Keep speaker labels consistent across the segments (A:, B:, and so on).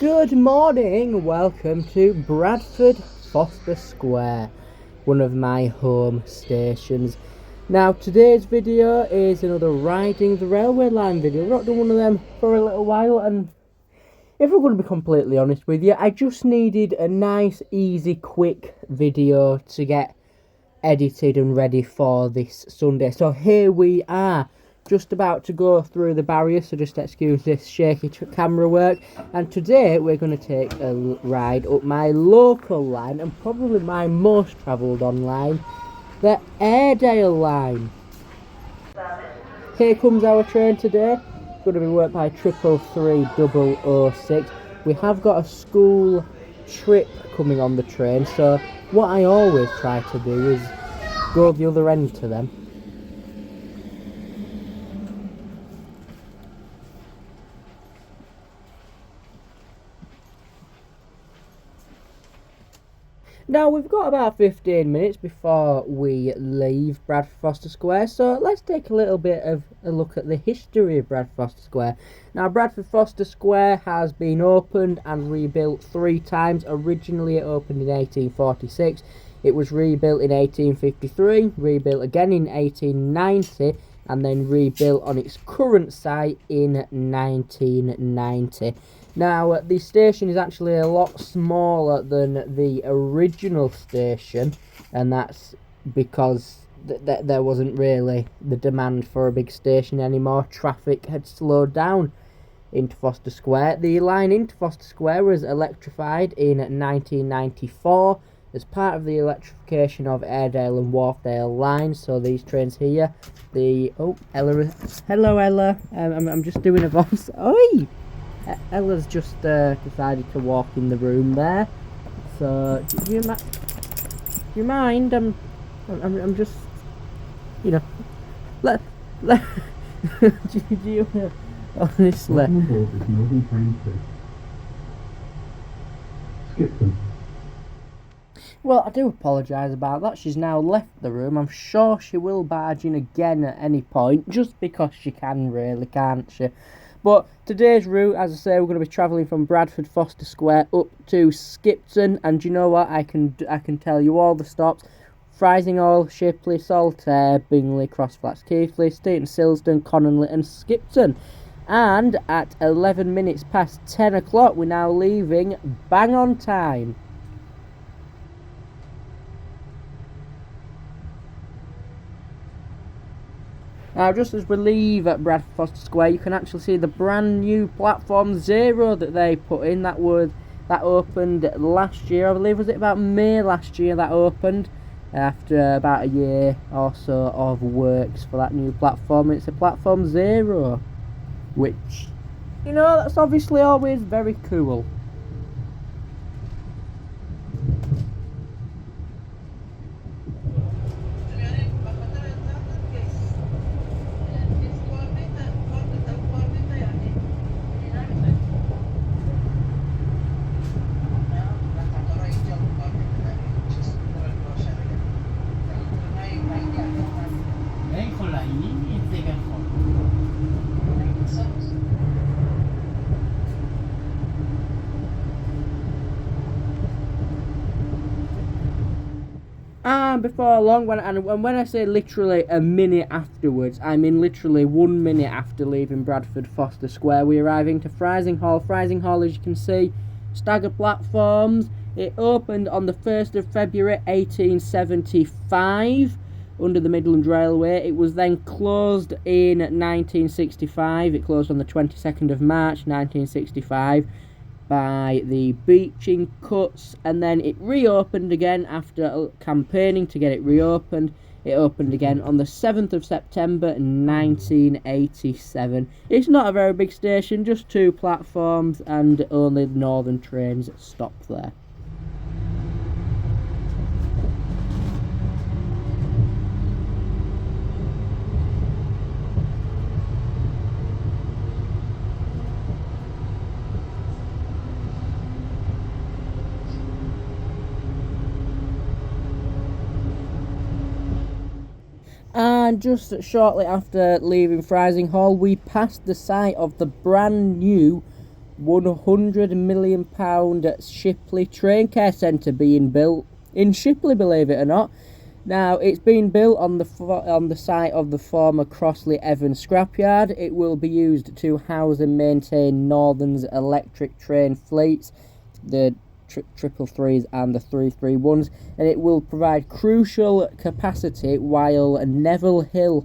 A: Good morning, welcome to Bradford Forster Square, one of my home stations. Now today's video is another riding the railway line video. I've not done one of them for a little while, and if I'm going to be completely honest with you, I just needed a nice, easy, quick video to get edited and ready for this Sunday. So here we are, just about to go through the barrier, so just excuse this shaky camera work. And today we're going to take a ride up my local line, and probably my most travelled on line, the Airedale line. Here comes our train today. It's going to be worked by 333-006. We have got a school trip coming on the train, so what I always try to do is go the other end to them. Now we've got about 15 minutes before we leave Bradford Forster Square, so let's take a little bit of a look at the history of Bradford Forster Square. Now Bradford Forster Square has been opened and rebuilt 3 times. Originally it opened in 1846, it was rebuilt in 1853, rebuilt again in 1890, and then rebuilt on its current site in 1990. Now, the station is actually a lot smaller than the original station, and that's because there wasn't really the demand for a big station anymore. Traffic had slowed down into Forster Square. The line into Forster Square was electrified in 1994 as part of the electrification of Airedale and Wharfdale lines. So these trains here, oh, Ella, hello Ella, I'm just doing a voice. Oi! Ella's just decided to walk in the room there. So do you mind? I'm just, you know, let do you honestly?
B: Skipton.
A: Well, I do apologise about that. She's now left the room. I'm sure she will barge in again at any point, just because she can, really, can't she? But today's route, as I say, we're going to be travelling from Bradford Forster Square up to Skipton, and you know what? I can tell you all the stops: Frizinghall, Shipley, Saltaire, Bingley, Crossflatts, Keighley, Steeton Silsden, Cononley, and Skipton. And at 11 minutes past 10 o'clock, we're now leaving bang on time. Now, just as we leave at Bradford Forster Square, you can actually see the brand new platform 0 that they put in. That opened last year, I believe. Was it about May last year that opened? After about a year or so of works for that new platform. It's a platform 0, which, you know, that's obviously always very cool. And before long, when I say literally a minute afterwards, I mean literally 1 minute after leaving Bradford Forster Square, we're arriving to Frizinghall. Frizinghall, as you can see, stagger platforms. It opened on the 1st of February 1875 under the Midland Railway. It was then closed in 1965. It closed on the 22nd of March 1965. By the beaching cuts, and then it reopened again after campaigning to get it reopened. It opened again on the 7th of September 1987. It's not a very big station, just 2 platforms, and only the northern trains stop there. And just shortly after leaving Frizinghall, we passed the site of the brand new £100 million Shipley train care centre being built in Shipley, believe it or not. Now, it's been built on the site of the former Crossley Evans scrapyard. It will be used to house and maintain Northern's electric train fleets, the 333s and the 331s, and it will provide crucial capacity while Neville Hill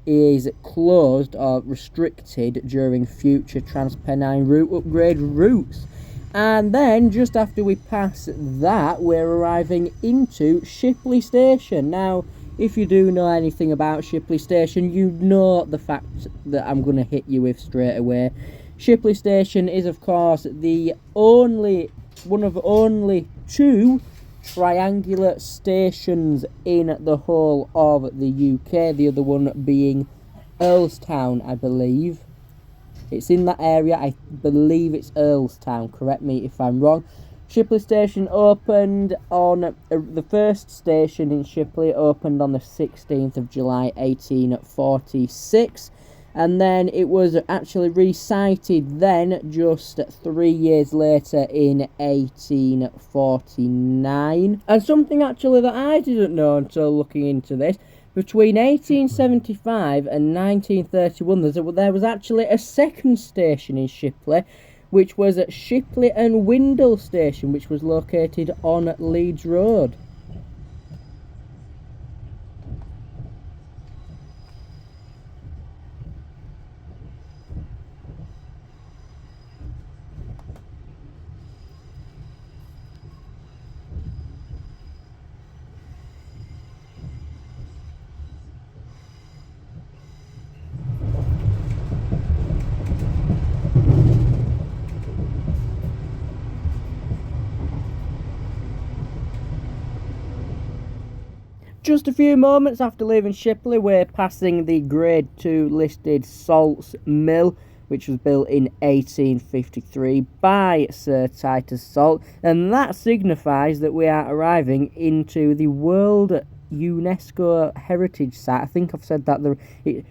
A: is closed or restricted during future Transpennine route upgrade routes. And then, just after we pass that, we're arriving into Shipley Station. Now, if you do know anything about Shipley Station, you know the fact that I'm going to hit you with straight away. Shipley Station is, of course, one of only two triangular stations in the whole of the UK. The other one being Earlstown, I believe. It's in that area. I believe it's Earlstown. Correct me if I'm wrong. Shipley Station opened on... the first station in Shipley opened on the 16th of July 1846. And then it was actually resited then just 3 years later in 1849. And something actually that I didn't know until looking into this, between 1875 and 1931 there was actually a second station in Shipley, which was at Shipley and Windle Station, which was located on Leeds Road. Just a few moments after leaving Shipley, we're passing the Grade 2 listed Salts Mill, which was built in 1853 by Sir Titus Salt, and that signifies that we are arriving into the World UNESCO Heritage Site. I think I've said that. The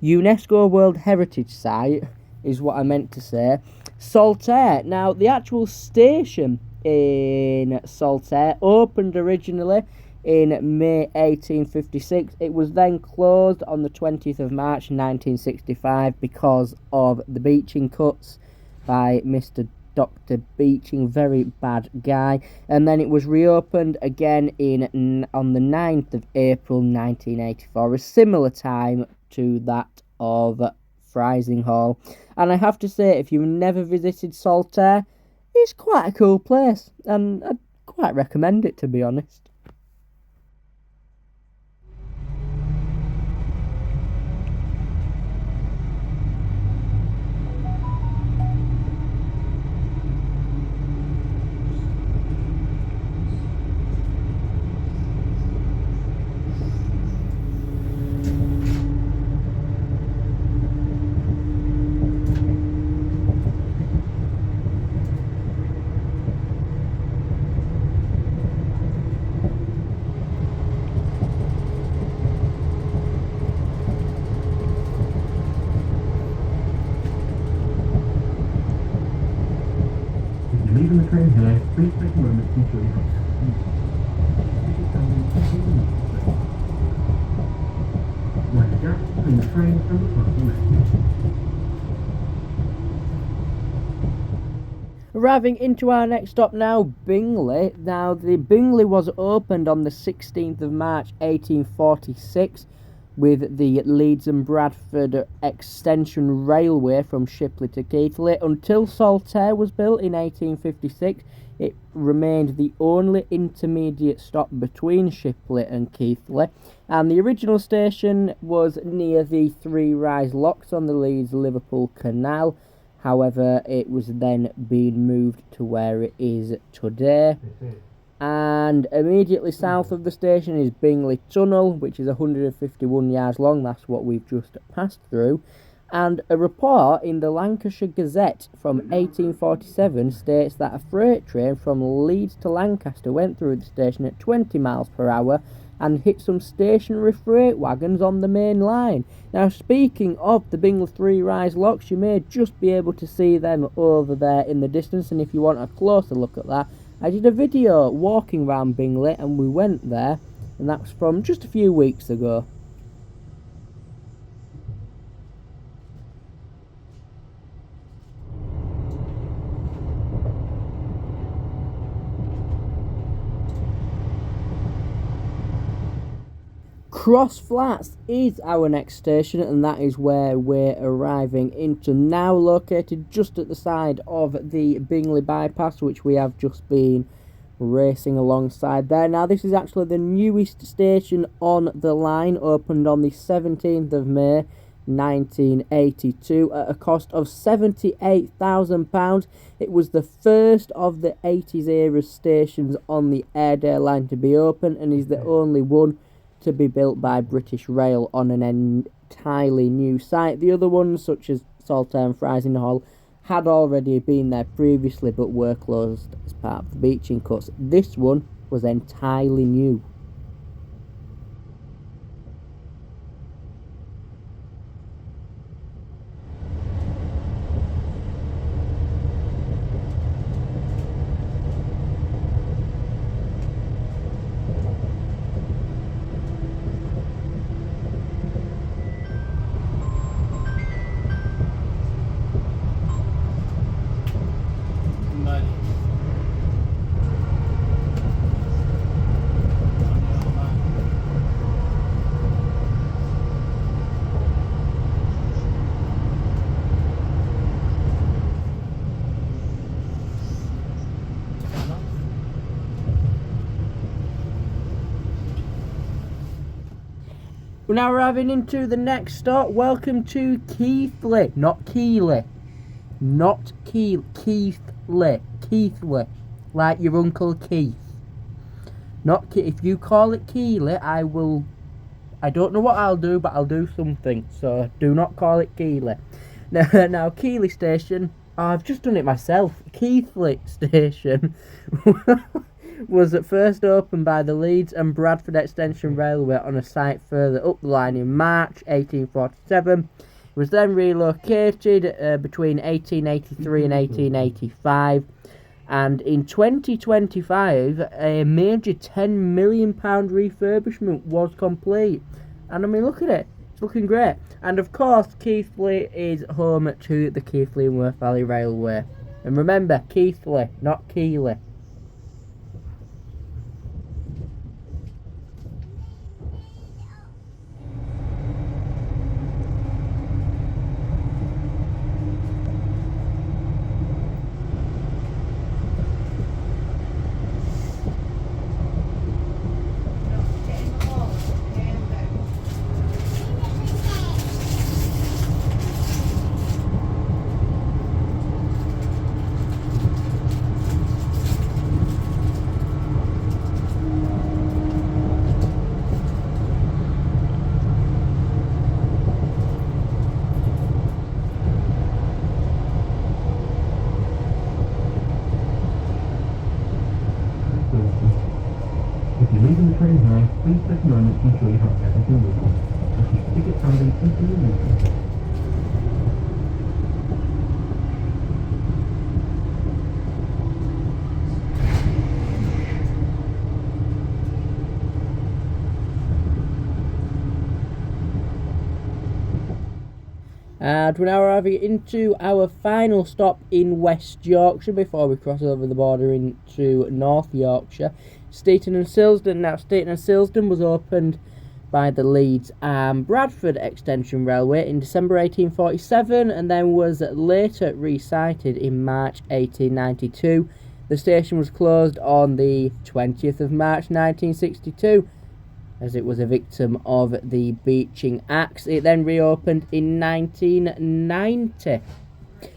A: UNESCO World Heritage Site is what I meant to say. Saltaire. Now, the actual station in Saltaire opened originally in May 1856. It was then closed on the 20th of March 1965 because of the beaching cuts by Mr. Dr. Beeching, very bad guy. And then it was reopened again on the 9th of April 1984, a similar time to that of Frizinghall. And I have to say, if you've never visited Saltaire, it's quite a cool place, and I'd quite recommend it, to be honest.
B: Leaving the train here, please take a moment to ensure you have mind the gap between the train and the platform.
A: Arriving into our next stop now, Bingley. Now, the Bingley was opened on the 16th of March 1846 with the Leeds and Bradford extension railway from Shipley to Keighley. Until Saltaire was built in 1856, it remained the only intermediate stop between Shipley and Keighley, and the original station was near the Three Rise Locks on the Leeds-Liverpool Canal. However, it was then being moved to where it is today. And immediately south of the station is Bingley Tunnel, which is 151 yards long. That's what we've just passed through. And a report in the Lancashire Gazette from 1847 states that a freight train from Leeds to Lancaster went through the station at 20 miles per hour and hit some stationary freight wagons on the main line. Now, speaking of the Bingley 3 rise locks, you may just be able to see them over there in the distance, and if you want a closer look at that, I did a video walking around Bingley and we went there, and that's from just a few weeks ago. Crossflatts is our next station, and that is where we're arriving into now, located just at the side of the Bingley bypass, which we have just been racing alongside there. Now, this is actually the newest station on the line, opened on the 17th of May 1982 at a cost of £78,000. It was the first of the 80s era stations on the Airedale line to be open, and is the only one to be built by British Rail on an entirely new site. The other ones, such as Saltaire and Frizinghall, had already been there previously but were closed as part of the beaching cuts. This one was entirely new. We're now arriving into the next stop. Welcome to Keighley, not Keighley. Not Keighley. Keighley. Like your Uncle Keith. Not if you call it Keighley, I don't know what I'll do, but I'll do something. So do not call it Keighley. Now Keighley Station, I've just done it myself. Keighley Station was at first opened by the Leeds and Bradford Extension Railway on a site further up the line in March 1847. It was then relocated between 1883 and 1885, and in 2025 a major £10 million refurbishment was complete. And I mean, look at it, it's looking great. And of course, Keighley is home to the Keighley and Worth Valley Railway. And remember, Keighley, not Keighley.
B: If you're leaving the train now, please take a moment to ensure you have everything with you. Just keep ticket handling until you leave.
A: And we're now arriving into our final stop in West Yorkshire before we cross over the border into North Yorkshire. Steeton and Silsden. Now, Steeton and Silsden was opened by the Leeds and Bradford Extension Railway in December 1847 and then was later resited in March 1892. The station was closed on the 20th of March 1962. As it was a victim of the Beaching Axe. It then reopened in 1990.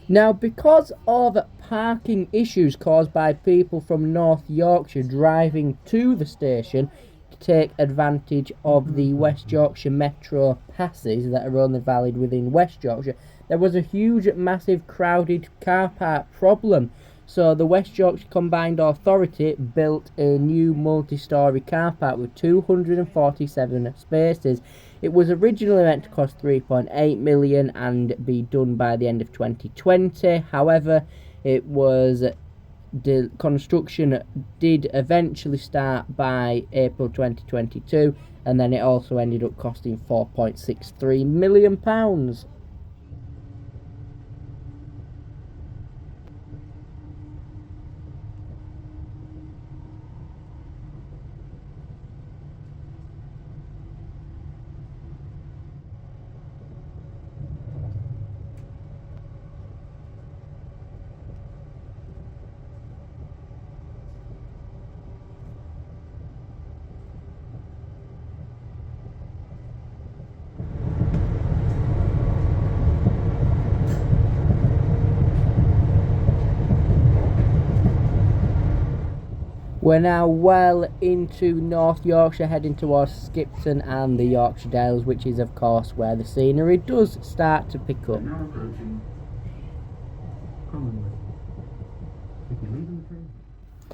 A: Now, because of parking issues caused by people from North Yorkshire driving to the station to take advantage of the West Yorkshire Metro passes that are only valid within West Yorkshire, there was a huge, massive, crowded car park problem. So the West Yorkshire Combined Authority built a new multi-storey car park with 247 spaces. It was originally meant to cost 3.8 million and be done by the end of 2020. However, the construction did eventually start by April 2022, and then it also ended up costing £4.63 million. We're now well into North Yorkshire, heading towards Skipton and the Yorkshire Dales, which is of course where the scenery does start to pick up.
B: Now approaching Cononley. If you're leaving the train.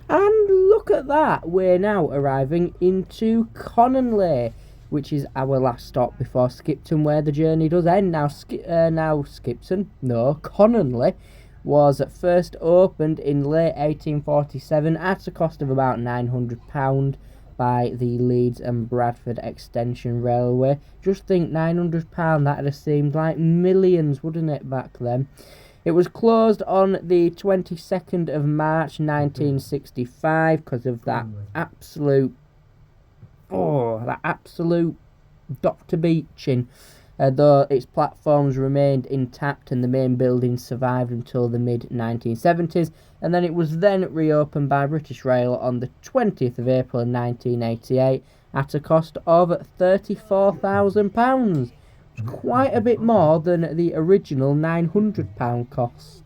A: And look at that, we're now arriving into Cononley, which is our last stop before Skipton, where the journey does end. Cononley was first opened in late 1847 at a cost of about £900 by the Leeds and Bradford Extension Railway. Just think, £900, that'd have seemed like millions, wouldn't it, back then? It was closed on the 22nd of March 1965 because of that absolute Dr. Beaching. Though its platforms remained intact and the main building survived until the mid-1970s, and then it was then reopened by British Rail on the 20th of April 1988 at a cost of £34,000. Quite a bit more than the original £900 cost.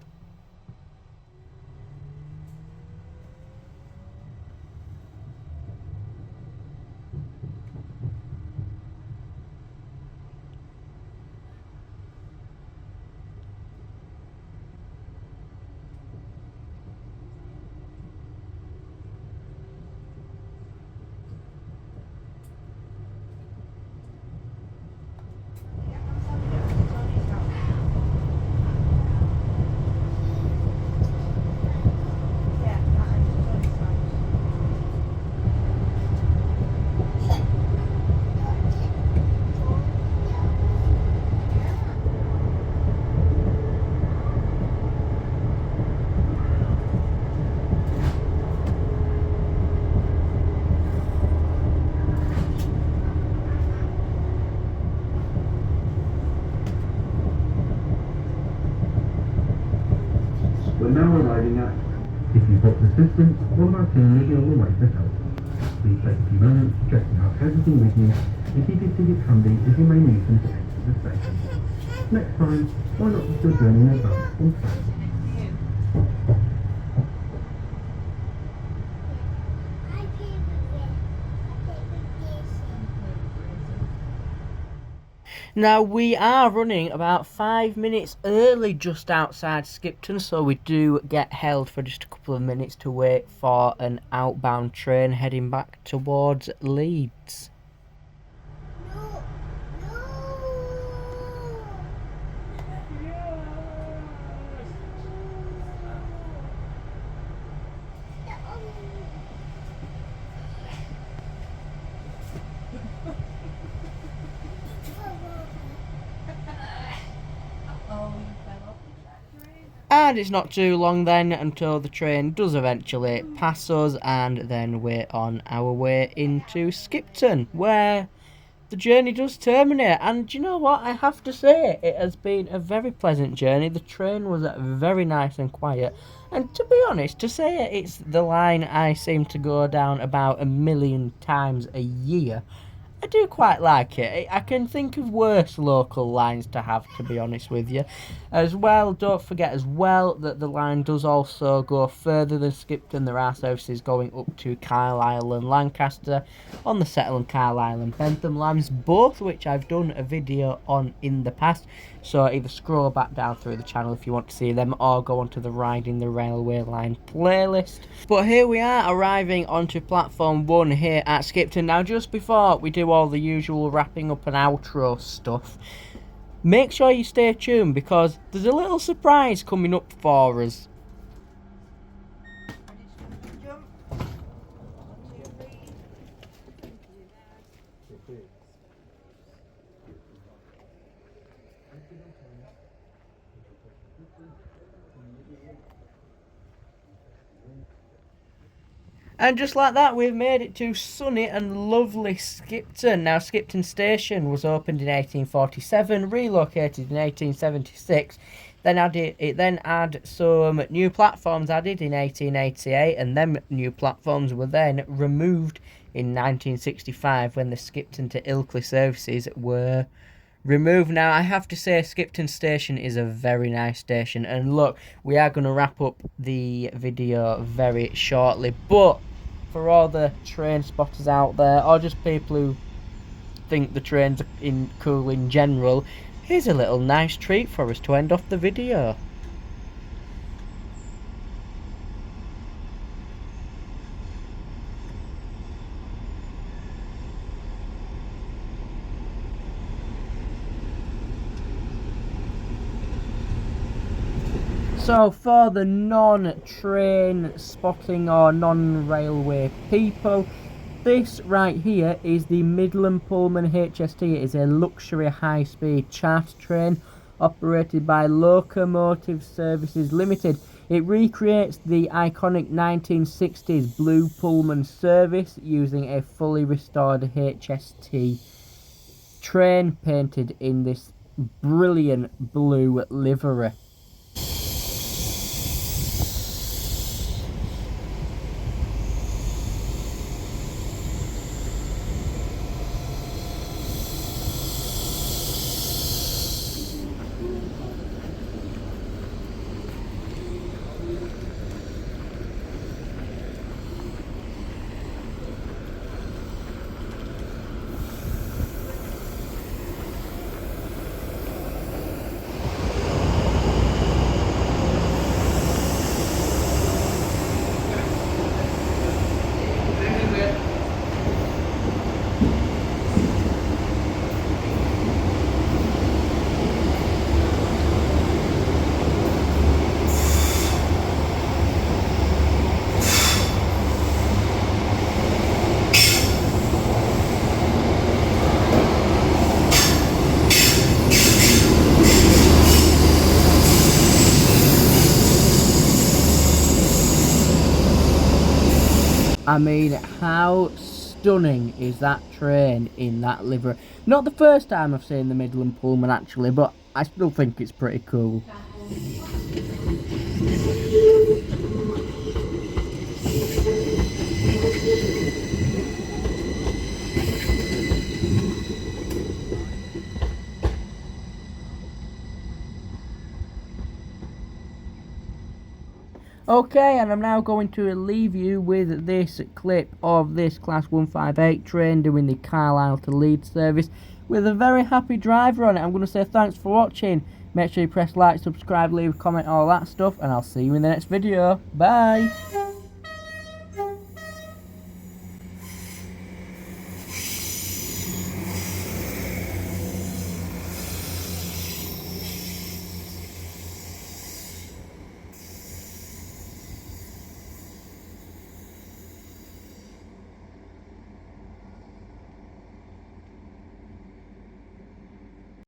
B: We're now arriving at. If you've booked assistance, one of our team will be on the way to help. Please take a few moments to check you have everything with you and keep your tickets handy as you may need them to enter the station. Next time, why not book your journey in advance on train?
A: Now, we are running about 5 minutes early just outside Skipton, so we do get held for just a couple of minutes to wait for an outbound train heading back towards Leeds. And it's not too long then until the train does eventually pass us, and then we're on our way into Skipton, where the journey does terminate. And you know what, I have to say, it has been a very pleasant journey. The train was very nice and quiet, and to be honest, to say it's the line I seem to go down about 1 million times a year, I do quite like it. I can think of worse local lines to have, to be honest with you. As well, don't forget as well that the line does also go further than Skipton. There are services going up to Carlisle and Lancaster on the Settle and Carlisle and Bentham lines, both which I've done a video on in the past. So either scroll back down through the channel if you want to see them, or go onto the Riding the Railway Line playlist. But here we are, arriving onto platform 1 here at Skipton. Now, just before we do all the usual wrapping up and outro stuff, make sure you stay tuned because there's a little surprise coming up for us. And just like that, we've made it to sunny and lovely Skipton. Now, Skipton Station was opened in 1847, relocated in 1876. It then had some new platforms added in 1888, and them new platforms were then removed in 1965 when the Skipton to Ilkley services were removed. Now, I have to say, Skipton Station is a very nice station, and look, we are going to wrap up the video very shortly, but for all the train spotters out there, or just people who think the trains are cool in general, here's a little nice treat for us to end off the video. So for the non-train spotting or non-railway people, this right here is the Midland Pullman HST. It is a luxury high-speed charter train operated by Locomotive Services Limited. It recreates the iconic 1960s blue Pullman service using a fully restored HST train painted in this brilliant blue livery. I mean, how stunning is that train in that livery? Not the first time I've seen the Midland Pullman actually, but I still think it's pretty cool. Okay, and I'm now going to leave you with this clip of this Class 158 train doing the Carlisle to Leeds service with a very happy driver on it. I'm going to say thanks for watching. Make sure you press like, subscribe, leave a comment, all that stuff, and I'll see you in the next video. Bye!